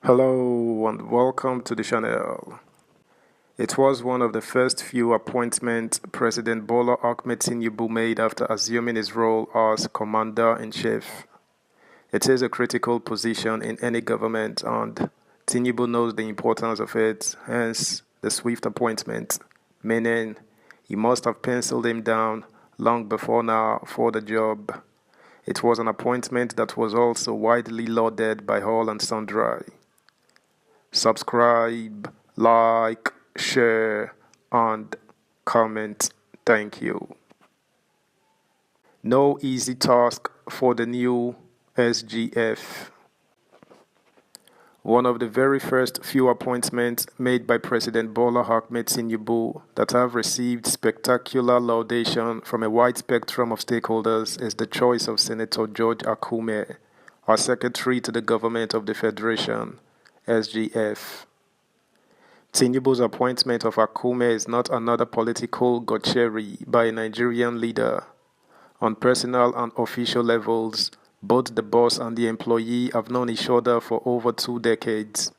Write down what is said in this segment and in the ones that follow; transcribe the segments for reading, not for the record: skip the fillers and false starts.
Hello and welcome to the channel. It was one of the first few appointments President Bola Ahmed Tinubu made after assuming his role as Commander-in-Chief. It is a critical position in any government and Tinubu knows the importance of it, hence the swift appointment, meaning he must have penciled him down long before now for the job. It was an appointment that was also widely lauded by all and sundry. Subscribe, like, share, and comment. Thank you. No easy task for the new SGF. One of the very first few appointments made by President Bola Ahmed Tinubu that have received spectacular laudation from a wide spectrum of stakeholders is the choice of Senator George Akume as Secretary to the Government of the Federation, SGF. Tinubu's appointment of Akume is not another political gaucherie by a Nigerian leader. On personal and official levels, both the boss and the employee have known each other for over 2 decades.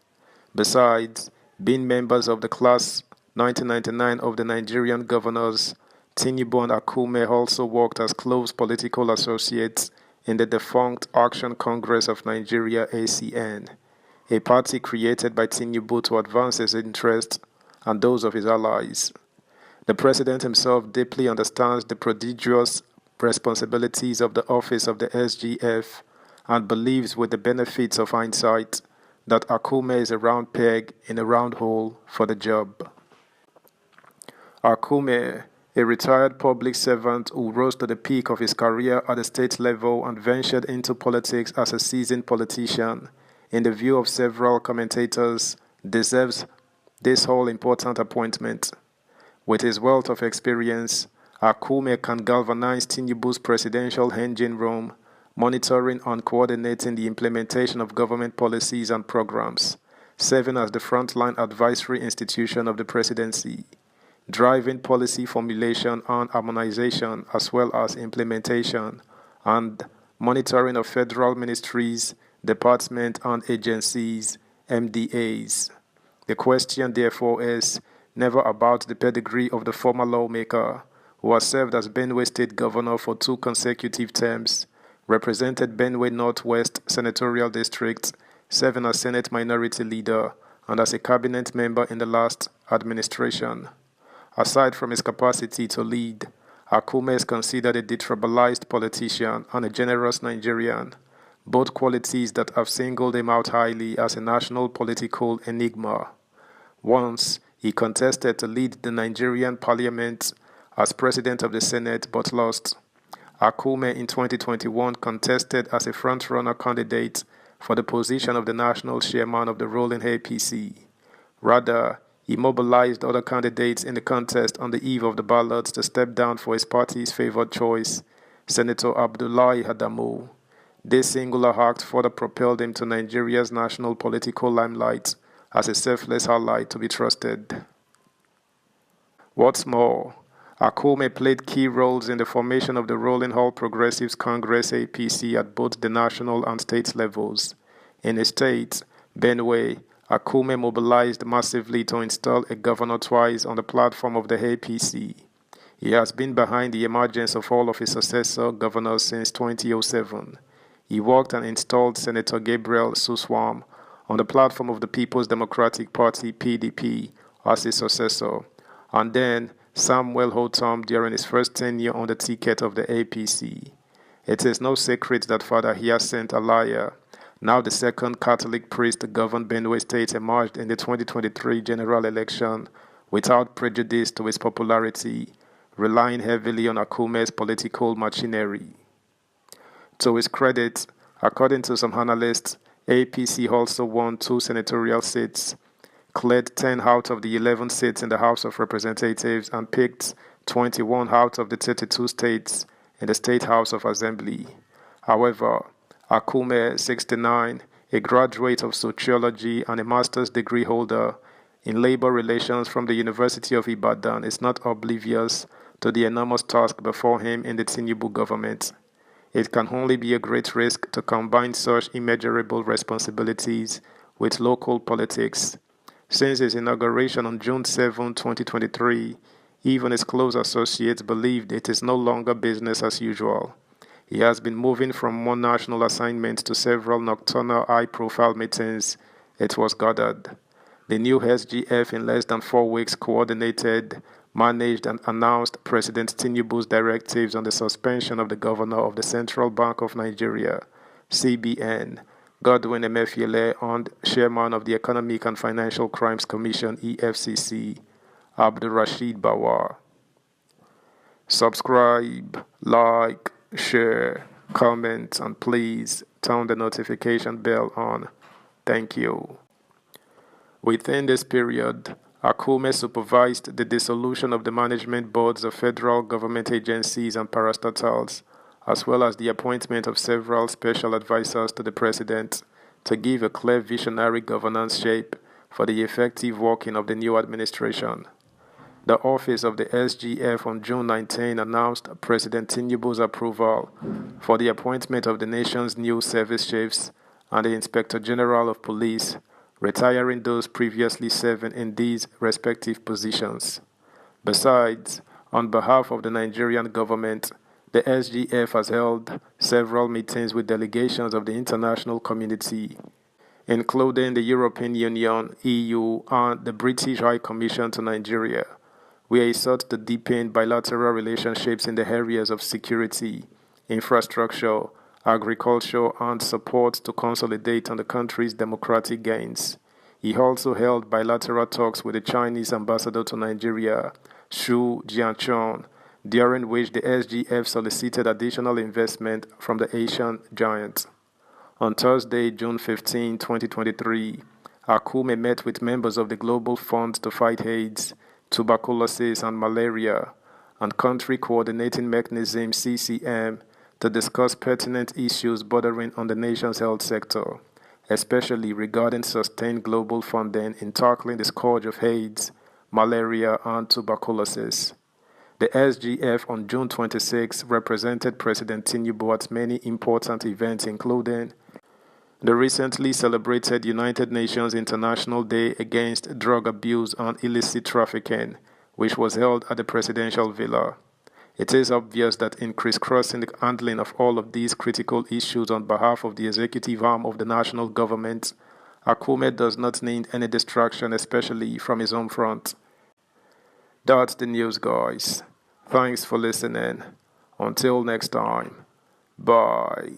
Besides, being members of the class 1999 of the Nigerian governors, Tinubu and Akume also worked as close political associates in the defunct Action Congress of Nigeria (ACN), a party created by Tinubu to advance his interests and those of his allies. The president himself deeply understands the prodigious responsibilities of the office of the SGF and believes with the benefits of hindsight that Akume is a round peg in a round hole for the job. Akume, a retired public servant who rose to the peak of his career at the state level and ventured into politics as a seasoned politician, in the view of several commentators, deserves this all-important appointment. With his wealth of experience, Akume can galvanize Tinubu's presidential engine room, monitoring and coordinating the implementation of government policies and programs, serving as the frontline advisory institution of the presidency, driving policy formulation and harmonization as well as implementation, and monitoring of federal ministries, departments and agencies, MDAs. The question, therefore, is never about the pedigree of the former lawmaker, who has served as Benue State Governor for 2 consecutive terms, represented Benue Northwest Senatorial District, serving as Senate Minority Leader, and as a cabinet member in the last administration. Aside from his capacity to lead, Akume is considered a detribalized politician and a generous Nigerian, both qualities that have singled him out highly as a national political enigma. Once, he contested to lead the Nigerian parliament as president of the Senate but lost. Akume in 2021 contested as a front-runner candidate for the position of the national chairman of the ruling APC. Rather, he mobilized other candidates in the contest on the eve of the ballots to step down for his party's favored choice, Senator Abdullahi Adamu. This singular act further propelled him to Nigeria's national political limelight as a selfless ally to be trusted. What's more, Akume played key roles in the formation of the ruling All Progressives Congress APC at both the national and state levels. In his state, Benue, Akume mobilized massively to install a governor twice on the platform of the APC. He has been behind the emergence of all of his successor governors since 2007. He worked and installed Senator Gabriel Suswam on the platform of the People's Democratic Party (PDP) as his successor, and then Samuel Hotom during his first tenure on the ticket of the APC. It is no secret that Father Hyacinth Alaya, now the second Catholic priest to govern Benue State, emerged in the 2023 general election without prejudice to his popularity, relying heavily on Akume's political machinery. To his credit, according to some analysts, APC also won 2 senatorial seats, cleared 10 out of the 11 seats in the House of Representatives, and picked 21 out of the 32 states in the State House of Assembly. However, Akume, 69, a graduate of sociology and a master's degree holder in labor relations from the University of Ibadan, is not oblivious to the enormous task before him in the Tinubu government. It can only be a great risk to combine such immeasurable responsibilities with local politics. Since his inauguration on June 7, 2023, even his close associates believed it is no longer business as usual. He has been moving from one national assignment to several nocturnal high-profile meetings, it was gathered. The new SGF in less than 4 weeks coordinated, managed and announced President Tinubu's directives on the suspension of the governor of the Central Bank of Nigeria, CBN, Godwin Emefiele, and chairman of the Economic and Financial Crimes Commission, EFCC, Abdulrasheed Bawar. Subscribe, like, share, comment, and please turn the notification bell on. Thank you. Within this period, Akume supervised the dissolution of the management boards of federal government agencies and parastatals, as well as the appointment of several special advisors to the president to give a clear visionary governance shape for the effective working of the new administration. The office of the SGF on June 19 announced President Tinubu's approval for the appointment of the nation's new service chiefs and the Inspector General of Police, retiring those previously serving in these respective positions. Besides, on behalf of the Nigerian government, the SGF has held several meetings with delegations of the international community, including the European Union, EU, and the British High Commission to Nigeria, where he sought to deepen bilateral relationships in the areas of security, infrastructure, agriculture, and support to consolidate on the country's democratic gains. He also held bilateral talks with the Chinese ambassador to Nigeria, Xu Jianchun, during which the SGF solicited additional investment from the Asian giant. On Thursday, June 15, 2023, Akume met with members of the Global Fund to Fight AIDS, Tuberculosis and Malaria, and Country Coordinating Mechanism CCM to discuss pertinent issues bordering on the nation's health sector, especially regarding sustained global funding in tackling the scourge of AIDS, malaria, and tuberculosis. The SGF on June 26 represented President Tinubu at many important events, including the recently celebrated United Nations International Day Against Drug Abuse and Illicit Trafficking, which was held at the Presidential Villa. It is obvious that in crisscrossing the handling of all of these critical issues on behalf of the executive arm of the national government, Akume does not need any distraction, especially from his home front. That's the news, guys. Thanks for listening. Until next time. Bye.